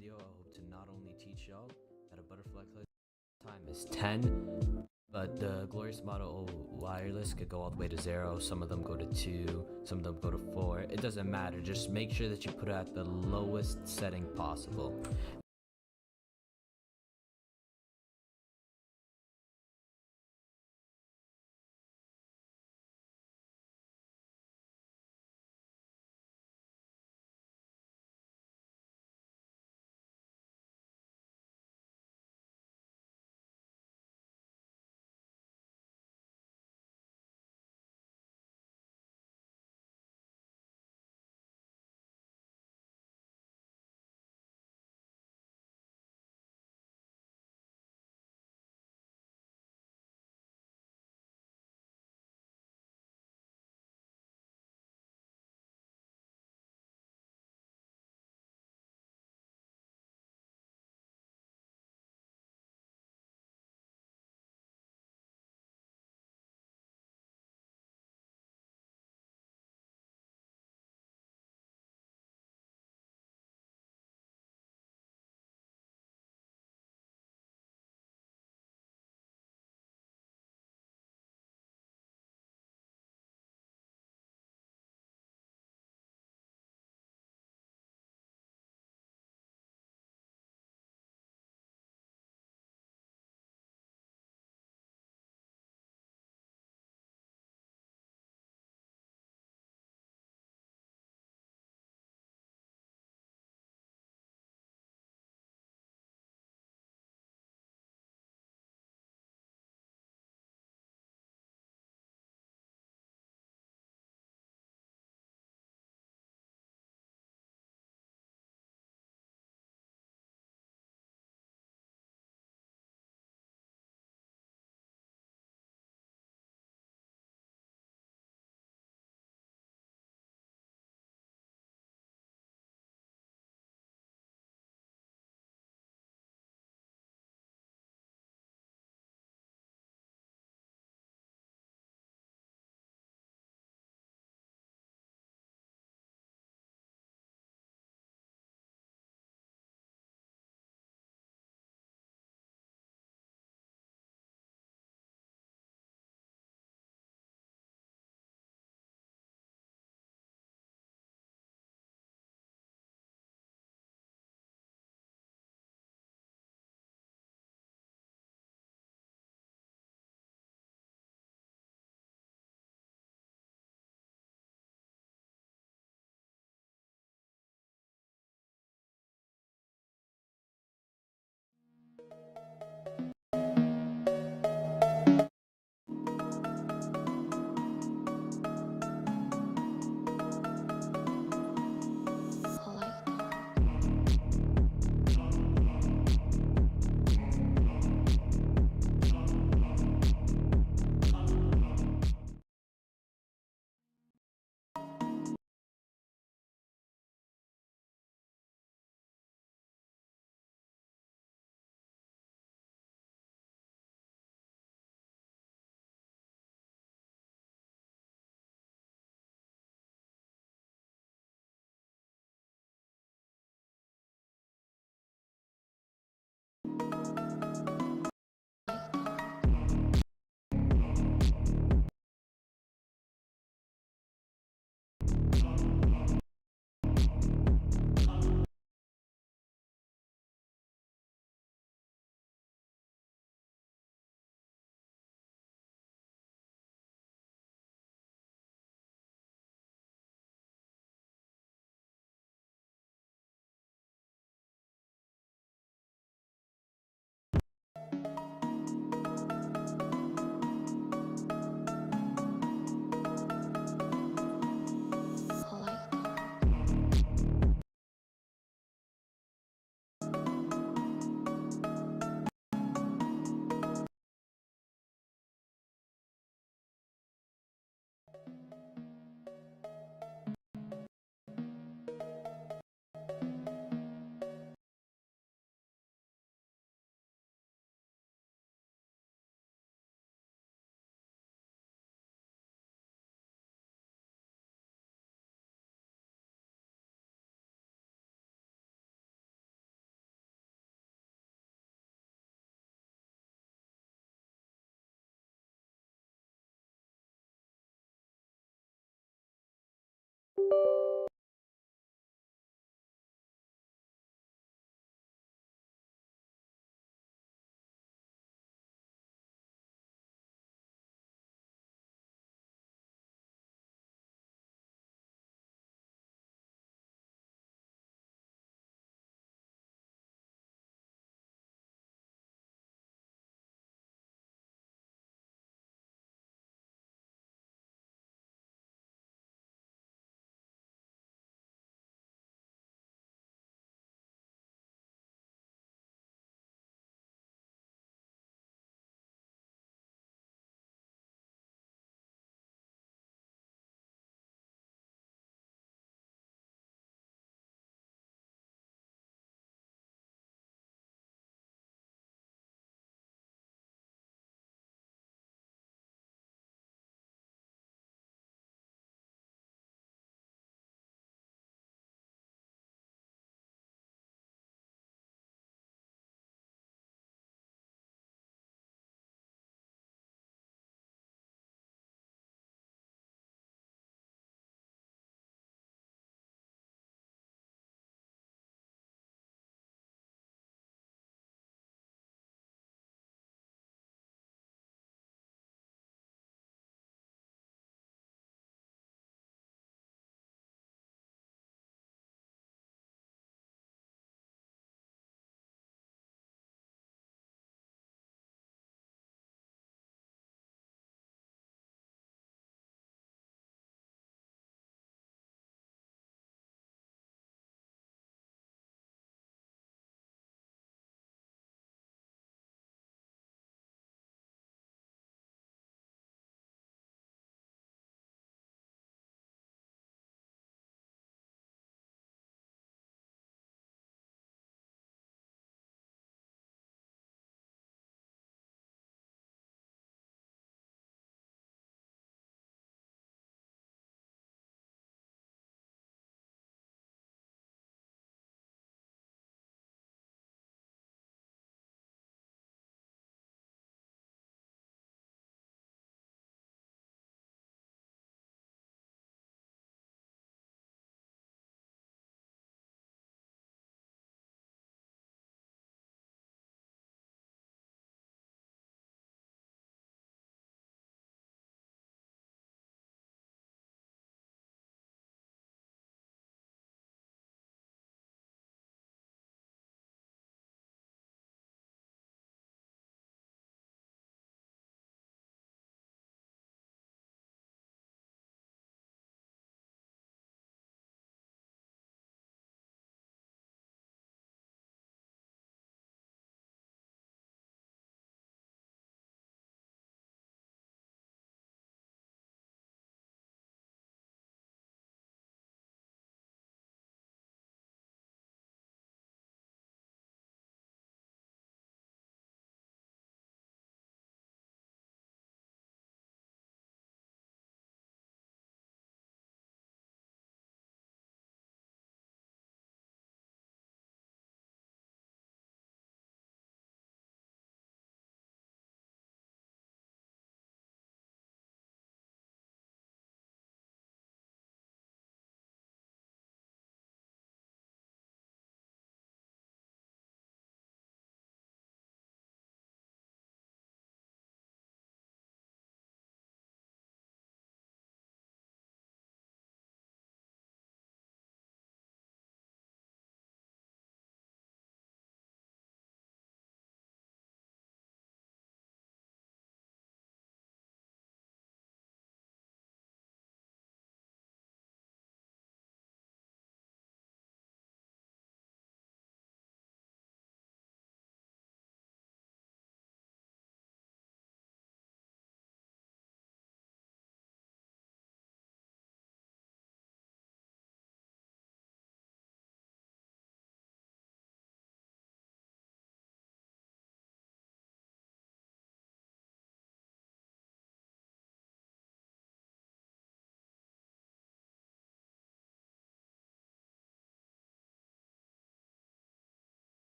video, I hope to not only teach y'all how to butterfly click. Time is 10, but the glorious model wireless could go all the way to 0. Some of them go to 2, some of them go to 4. It doesn't matter. Just make sure that you put it at the lowest setting possible.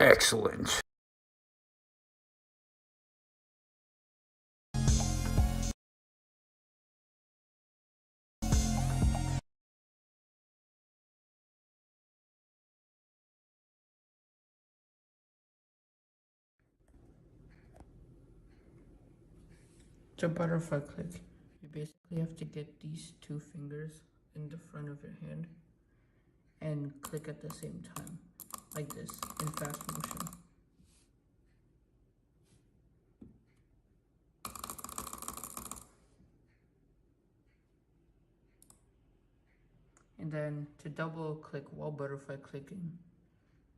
Excellent. To butterfly click, you basically have to get these two fingers in the front of your hand and click at the same time, like this, in fast motion. And then to double click while butterfly clicking,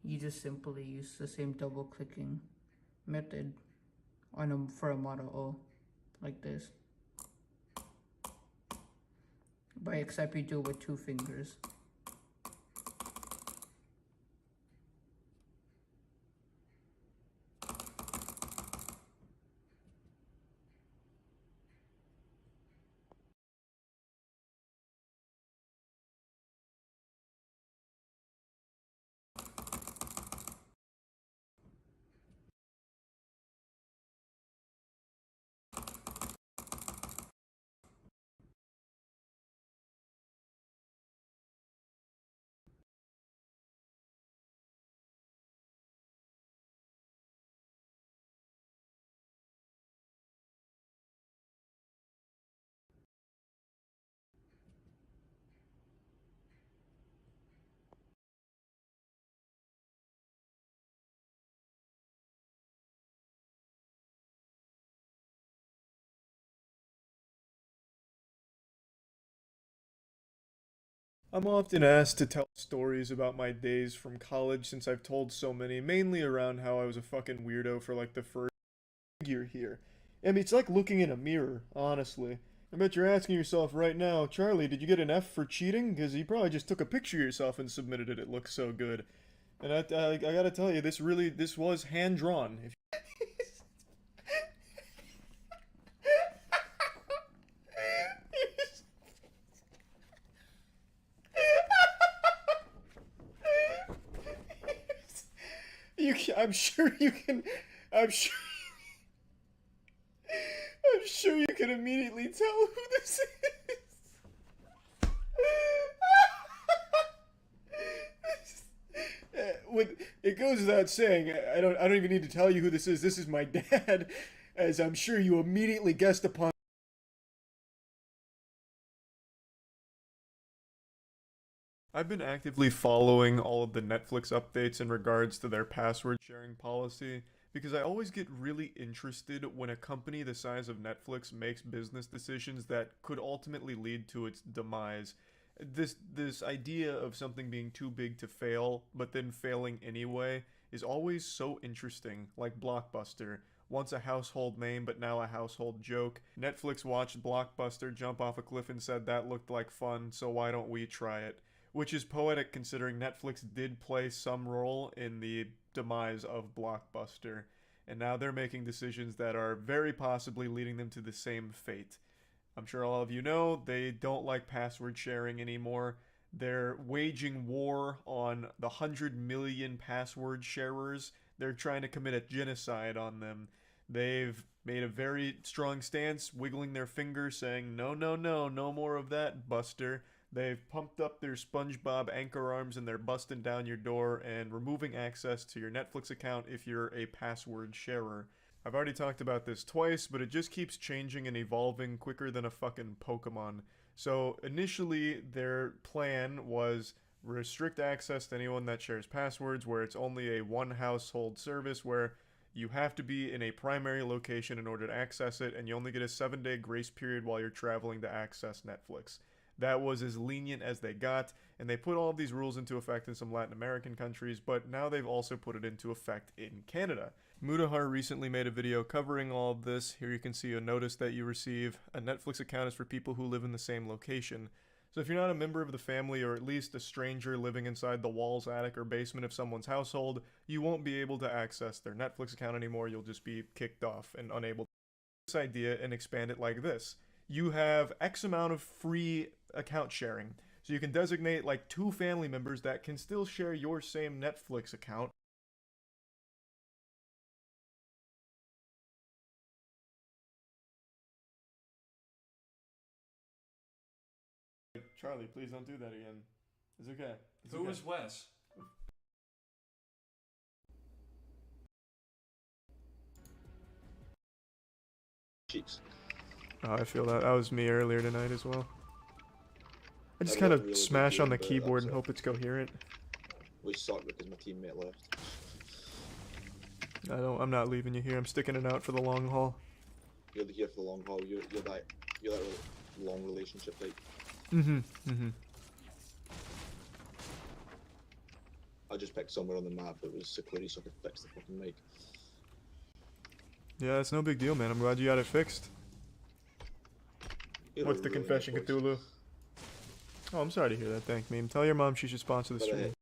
you just simply use the same double clicking method for a model O, like this. But except you do it with two fingers. I'm often asked to tell stories about my days from college since I've told so many, mainly around how I was a fucking weirdo for like the first year here. I mean, it's like looking in a mirror, honestly. I bet you're asking yourself right now, Charlie, did you get an F for cheating? Because you probably just took a picture of yourself and submitted it. It looks so good. And I gotta tell you, this was hand drawn. I'm sure you can. I'm sure. I'm sure you can immediately tell who this is. It goes without saying, I don't even need to tell you who this is. This is my dad, as I'm sure you immediately guessed upon. I've been actively following all of the Netflix updates in regards to their password sharing policy because I always get really interested when a company the size of Netflix makes business decisions that could ultimately lead to its demise. This idea of something being too big to fail, but then failing anyway, is always so interesting, like Blockbuster. Once a household name, but now a household joke. Netflix watched Blockbuster jump off a cliff and said that looked like fun, so why don't we try it? Which is poetic considering Netflix did play some role in the demise of Blockbuster, and now they're making decisions that are very possibly leading them to the same fate. I'm sure all of you know they don't like password sharing anymore. They're waging war on the 100 million password sharers. They're trying to commit a genocide on them. They've made a very strong stance, wiggling their finger, saying, no, no, no, no more of that, Buster. They've pumped up their SpongeBob anchor arms and they're busting down your door and removing access to your Netflix account if you're a password sharer. I've already talked about this twice, but it just keeps changing and evolving quicker than a fucking Pokemon. So initially, their plan was restrict access to anyone that shares passwords, where it's only a one household service where you have to be in a primary location in order to access it, and you only get a 7-day grace period while you're traveling to access Netflix. That was as lenient as they got, and they put all of these rules into effect in some Latin American countries, but now they've also put it into effect in Canada. Mudahar recently made a video covering all of this. Here you can see a notice that you receive. A Netflix account is for people who live in the same location. So if you're not a member of the family or at least a stranger living inside the walls, attic, or basement of someone's household, you won't be able to access their Netflix account anymore. You'll just be kicked off and unable to this idea and expand it like this. You have X amount of free account sharing. So you can designate like 2 family members that can still share your same Netflix account. Charlie, please don't do that again. It's okay. It's Who okay. was Wes? Cheeks. Oh, I feel that. That was me earlier tonight as well. I just That kind was of really smash good on the game, but keyboard and that's hope it's coherent. Which sucked because my teammate left. I'm not leaving you here. I'm sticking it out for the long haul. You're here for the long haul. You're that long relationship type. I just picked somewhere on the map that was secluded so I could fix the fucking mic. Yeah, it's no big deal, man. I'm glad you got it fixed. You're What's a the really confession, nice voice. Cthulhu? Oh, I'm sorry to hear that. Thank me. Tell your mom she should sponsor the But, stream.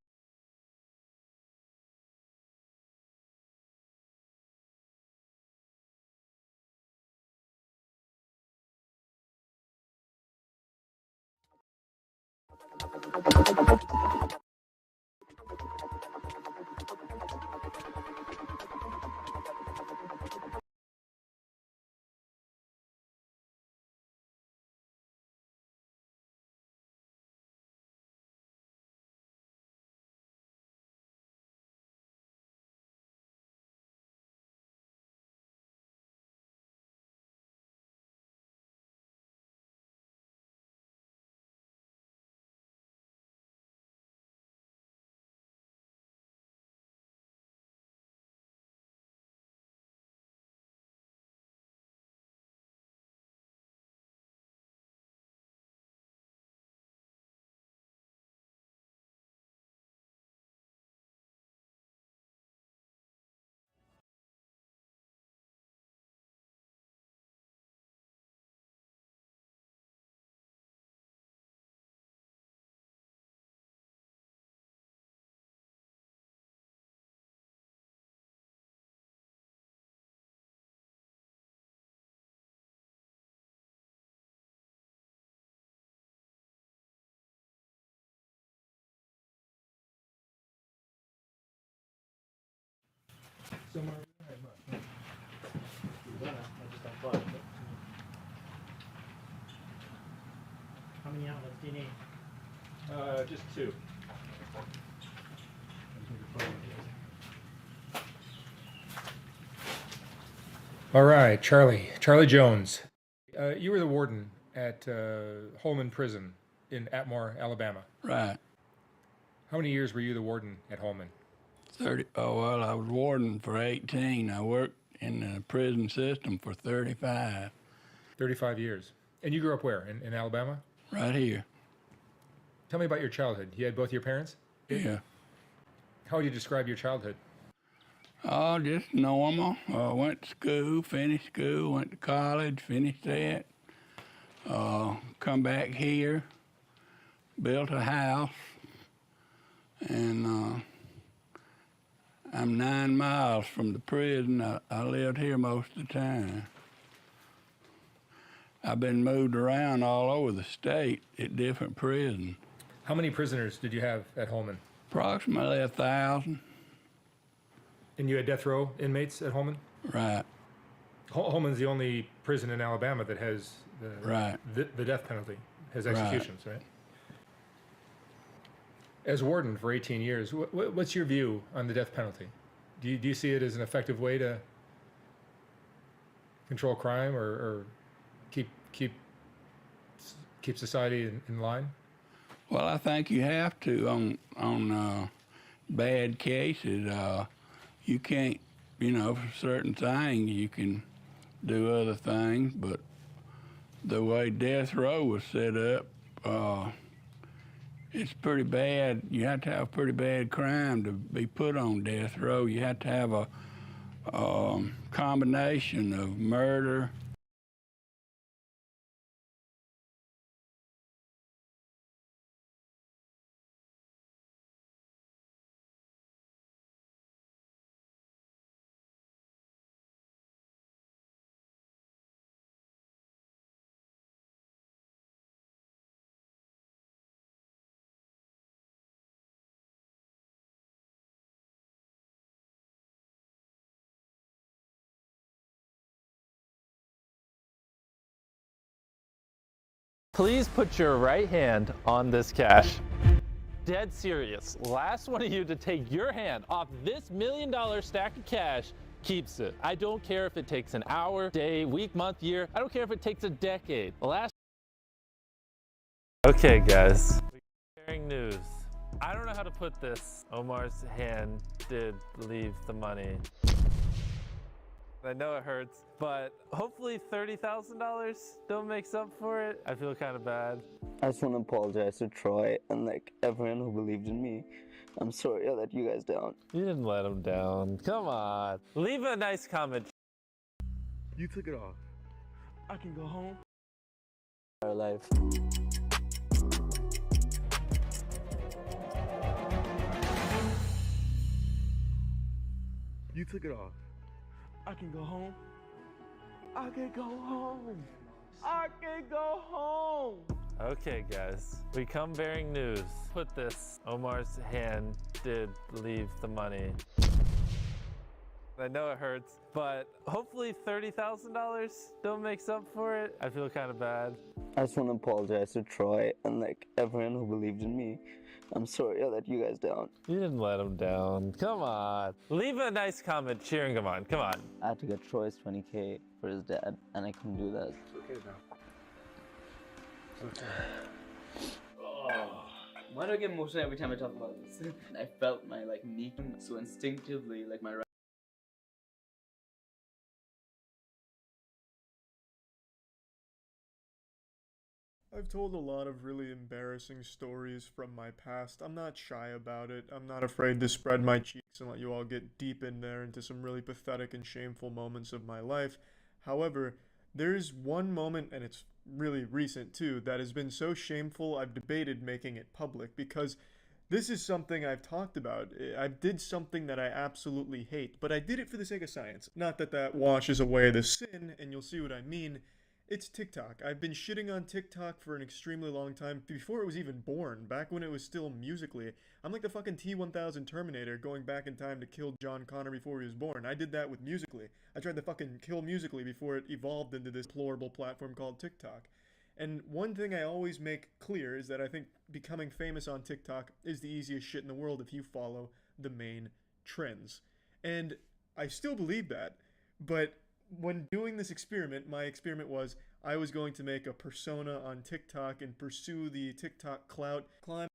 How many outlets do you need? Just two. All right, Charlie Jones. You were the warden at Holman Prison in Atmore, Alabama. Right. How many years were you the warden at Holman? 30. Oh, well, I was warden for 18. I worked in the prison system for 35. 35 years. And you grew up where? In Alabama? Right here. Tell me about your childhood. You had both your parents? Yeah. How would you describe your childhood? Oh, just normal. Went to school, finished school, went to college, finished that. Come back here, built a house, and I'm 9 miles from the prison. I lived here most of the time. I've been moved around all over the state at different prisons. How many prisoners did you have at Holman? Approximately 1,000. And you had death row inmates at Holman? Right. Holman's the only prison in Alabama that has Right. the death penalty, has Right. executions, right? As warden for 18 years, what's your view on the death penalty? Do you see it as an effective way to control crime or keep society in line? Well, I think you have to on bad cases. You can't, for certain things you can do other things, but the way death row was set up, it's pretty bad. You have to have a pretty bad crime to be put on death row. You have to have a combination of murder, Please put your right hand on this cash. Dead serious. Last one of you to take your hand off this $1 million stack of cash keeps it. I don't care if it takes an hour, day, week, month, year. I don't care if it takes a decade. The last. Okay, guys. Sharing news. I don't know how to put this. Omar's hand did leave the money. I know it hurts, but hopefully $30,000 still makes up for it. I feel kind of bad. I just want to apologize to Troy and like everyone who believed in me. I'm sorry I let you guys down. You didn't let him down. Come on. Leave a nice comment. You took it off. I can go home. Our life. You took it off. I can go home. I can go home. I can go home. Okay, guys. We come bearing news. Put this. Omar's hand did leave the money. I know it hurts, but hopefully $30,000 still makes up for it. I feel kind of bad. I just want to apologize to Troy and like everyone who believed in me. I'm sorry I let you guys down. You didn't let him down. Come on. Leave a nice comment cheering him on. Come on. I had to get Troy's $20K for his dad, and I couldn't do that. It's okay now. It's okay. Oh. Why do I get emotional every time I talk about this? I felt my like knee so instinctively, like my right. I've told a lot of really embarrassing stories from my past. I'm not shy about it. I'm not afraid to spread my cheeks and let you all get deep in there into some really pathetic and shameful moments of my life. However, there's one moment, and it's really recent too, that has been so shameful I've debated making it public because this is something I've talked about. I did something that I absolutely hate, but I did it for the sake of science. Not that that washes away the sin, and you'll see what I mean. It's TikTok. I've been shitting on TikTok for an extremely long time, before it was even born, back when it was still Musical.ly. I'm like the fucking T-1000 Terminator going back in time to kill John Connor before he was born. I did that with Musical.ly. I tried to fucking kill Musical.ly before it evolved into this deplorable platform called TikTok. And one thing I always make clear is that I think becoming famous on TikTok is the easiest shit in the world if you follow the main trends. And I still believe that, but when doing this experiment, my experiment was I was going to make a persona on TikTok and pursue the TikTok clout, climb